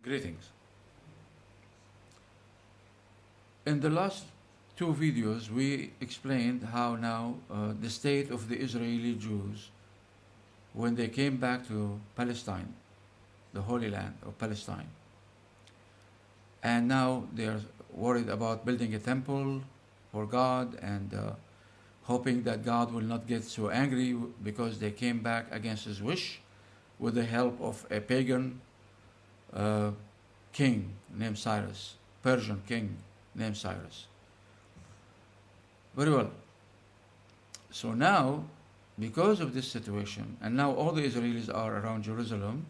Greetings. In the last two videos, we explained how now the state of the Israeli Jews when they came back to Palestine, the Holy Land of Palestine. And now they are worried about building a temple for God and hoping that God will not get so angry because they came back against his wish with the help of a pagan uh, king named Cyrus, Persian king named Cyrus. Very well. So now, because of this situation, and now all the Israelis are around Jerusalem,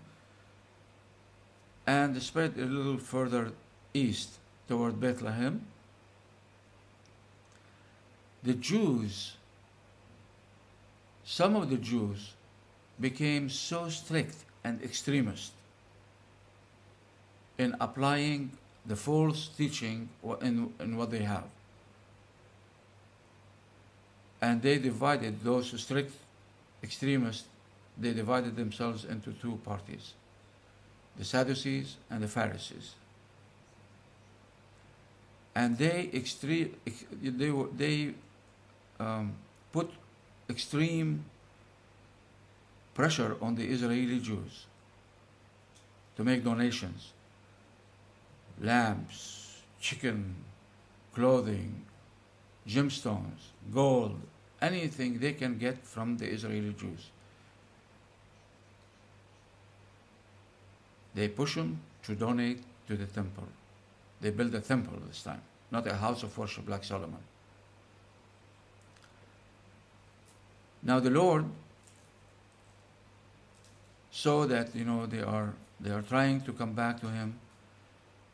and spread a little further east toward Bethlehem, the Jews, some of the Jews became so strict and extremist in applying the false teaching in what they have. And they divided those strict extremists, they divided themselves into two parties, the Sadducees and the Pharisees. And they put extreme pressure on the Israeli Jews to make donations, lambs, chicken, clothing, gemstones, gold, anything they can get from the Israeli Jews. They push them to donate to the temple. They build a temple this time, not a house of worship like Solomon. Now the Lord saw that they are trying to come back to Him,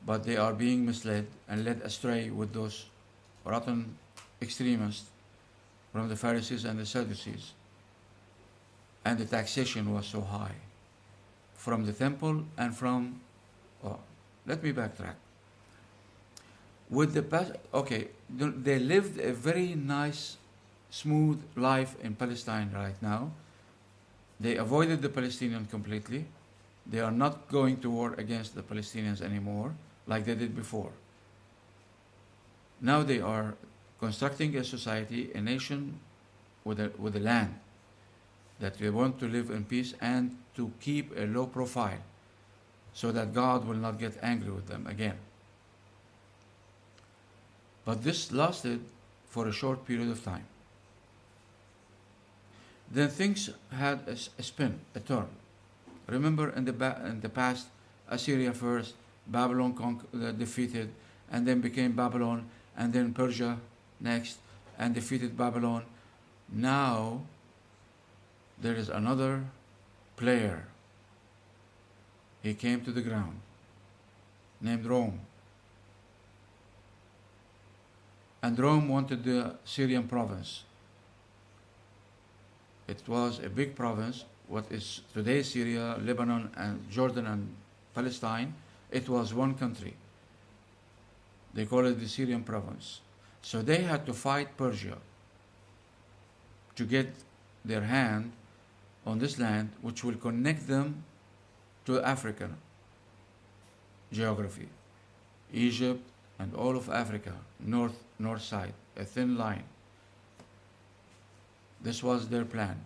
but they are being misled and led astray with those rotten extremists from the Pharisees and the Sadducees. And the taxation was so high from the temple and from. Let me backtrack. They lived a very nice, smooth life in Palestine right now. They avoided the Palestinians completely. They are not going to war against the Palestinians anymore like they did before. Now they are constructing a society, a nation with a land that they want to live in peace and to keep a low profile so that God will not get angry with them again. But this lasted for a short period of time. Then things had a spin, a turn. Remember in the past, Assyria first, Babylon defeated, and then became Babylon, and then Persia next, and defeated Babylon. Now there is another player. He came to the ground, named Rome. And Rome wanted the Syrian province. It was a big province, what is today Syria, Lebanon, and Jordan and Palestine. It was one country. They call it the Syrian province. So they had to fight Persia to get their hand on this land, which will connect them to African geography. Egypt and all of Africa, north side, a thin line. This was their plan,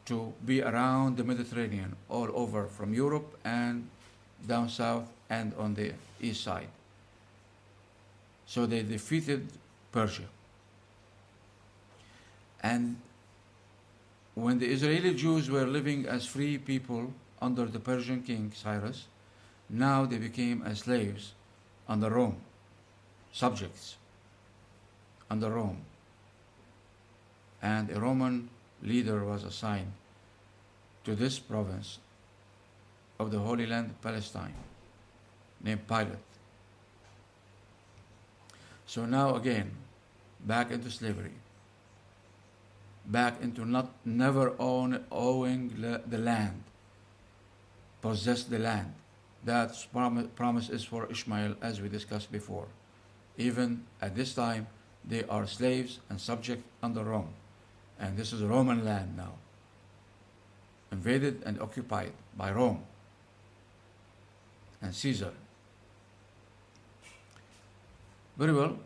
to be around the Mediterranean, all over from Europe and down south and on the east side. So they defeated Persia. And when the Israeli Jews were living as free people under the Persian king Cyrus, now they became as slaves under Rome, subjects under Rome. And a Roman leader was assigned to this province of the Holy Land, Palestine, named Pilate. So now again, back into slavery, back into never owing the land, possess the land. That promise is for Ishmael, as we discussed before. Even at this time, they are slaves and subject under Rome. And this is Roman land now, invaded and occupied by Rome. and Caesar. Very well.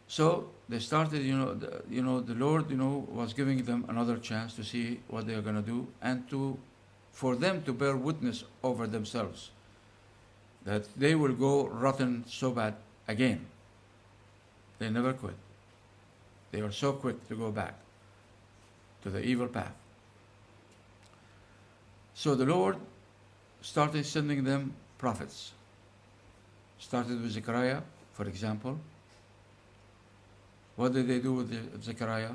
So they started, the Lord, was giving them another chance to see what they are going to do, and for them to bear witness over themselves that they will go rotten so bad again. They never quit. They are so quick to go back to the evil path. So the Lord started sending them prophets. Started with Zechariah, for example. What did they do with Zechariah?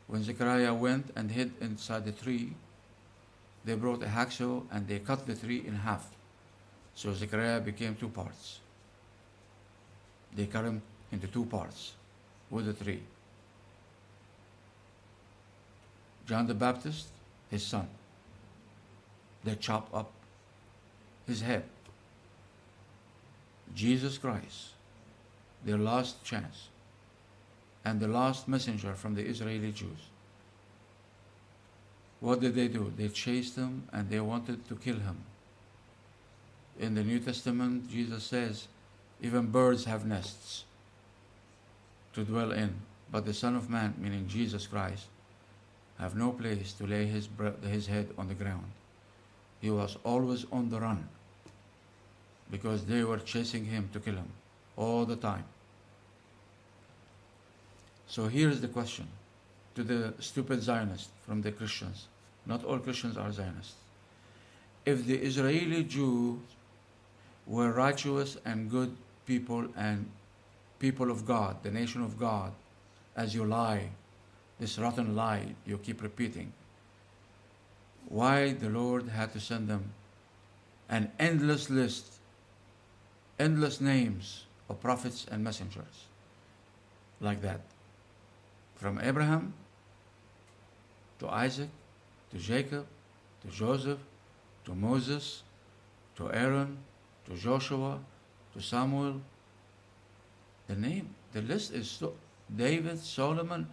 When Zechariah went and hid inside the tree, they brought a hacksaw and they cut the tree in half. So Zechariah became two parts. They cut him into two parts with the tree. John the Baptist, his son, they chop up his head. Jesus Christ, their last chance, and the last messenger from the Israeli Jews. What did they do? They chased him and they wanted to kill him. In the New Testament, Jesus says, even birds have nests to dwell in, but the Son of Man, meaning Jesus Christ, have no place to lay his head on the ground. He was always on the run because they were chasing him to kill him all the time. So here's the question to the stupid Zionists from the Christians. Not all Christians are Zionists. If the Israeli Jews were righteous and good people and people of God, the nation of God, as you lie, this rotten lie you keep repeating, why the Lord had to send them an endless list, endless names of prophets and messengers like that? From Abraham to Isaac to Jacob to Joseph to Moses to Aaron to Joshua to Samuel. The list is David, Solomon,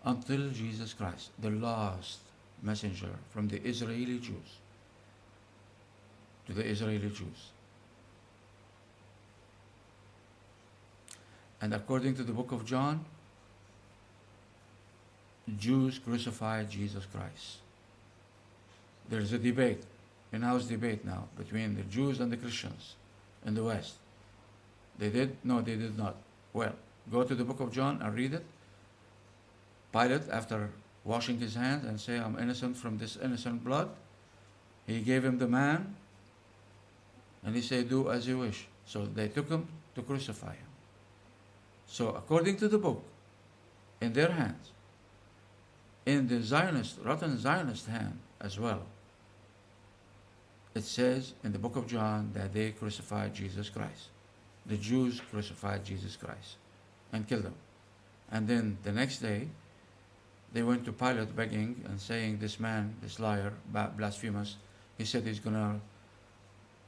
until Jesus Christ, the last messenger from the Israeli Jews to the Israeli Jews. And according to the book of John, Jews crucified Jesus Christ. There's a debate, in-house debate now, between the Jews and the Christians in the West. They did? No, they did not. Well, go to the book of John and read it. Pilate, after washing his hands and say, I'm innocent from this innocent blood, he gave him the man, and he said, do as you wish. So they took him to crucify him. So according to the book, in their hands, in the Zionist, rotten Zionist hand as well, it says in the book of John that they crucified Jesus Christ. The Jews crucified Jesus Christ and killed him. And then the next day, they went to Pilate begging and saying, this man, this liar, blasphemous, he said he's going to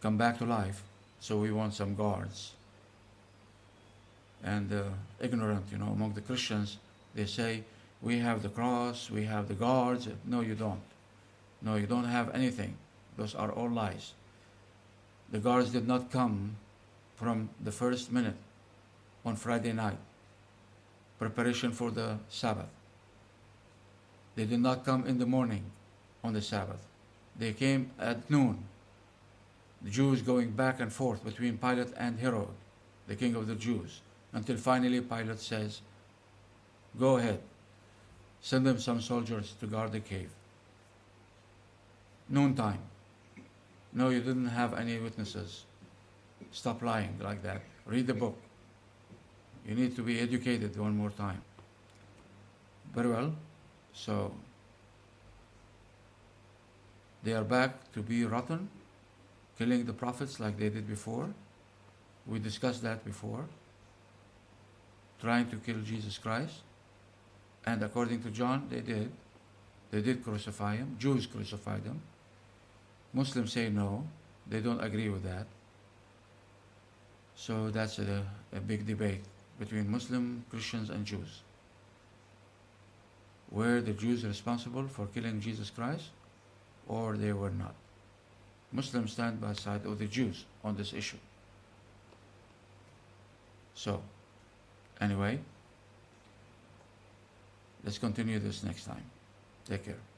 come back to life, so we want some guards. And ignorant, among the Christians, they say, we have the cross, we have the guards. No, you don't. No, you don't have anything. Those are all lies. The guards did not come from the first minute on Friday night, preparation for the Sabbath. They did not come in the morning on the Sabbath. They came at noon. The Jews going back and forth between Pilate and Herod, the king of the Jews, until finally Pilate says, go ahead, send them some soldiers to guard the cave. Noontime. No, you didn't have any witnesses. Stop lying like that. Read the book. You need to be educated one more time. Very well. So, they are back to be rotten, killing the prophets like they did before. We discussed that before. Trying to kill Jesus Christ. And according to John, they did. They did crucify him. Jews crucified him. Muslims say no. They don't agree with that. So that's a big debate between Muslim, Christians, and Jews. Were the Jews responsible for killing Jesus Christ, or they were not? Muslims stand by the side of the Jews on this issue. So, anyway, let's continue this next time. Take care.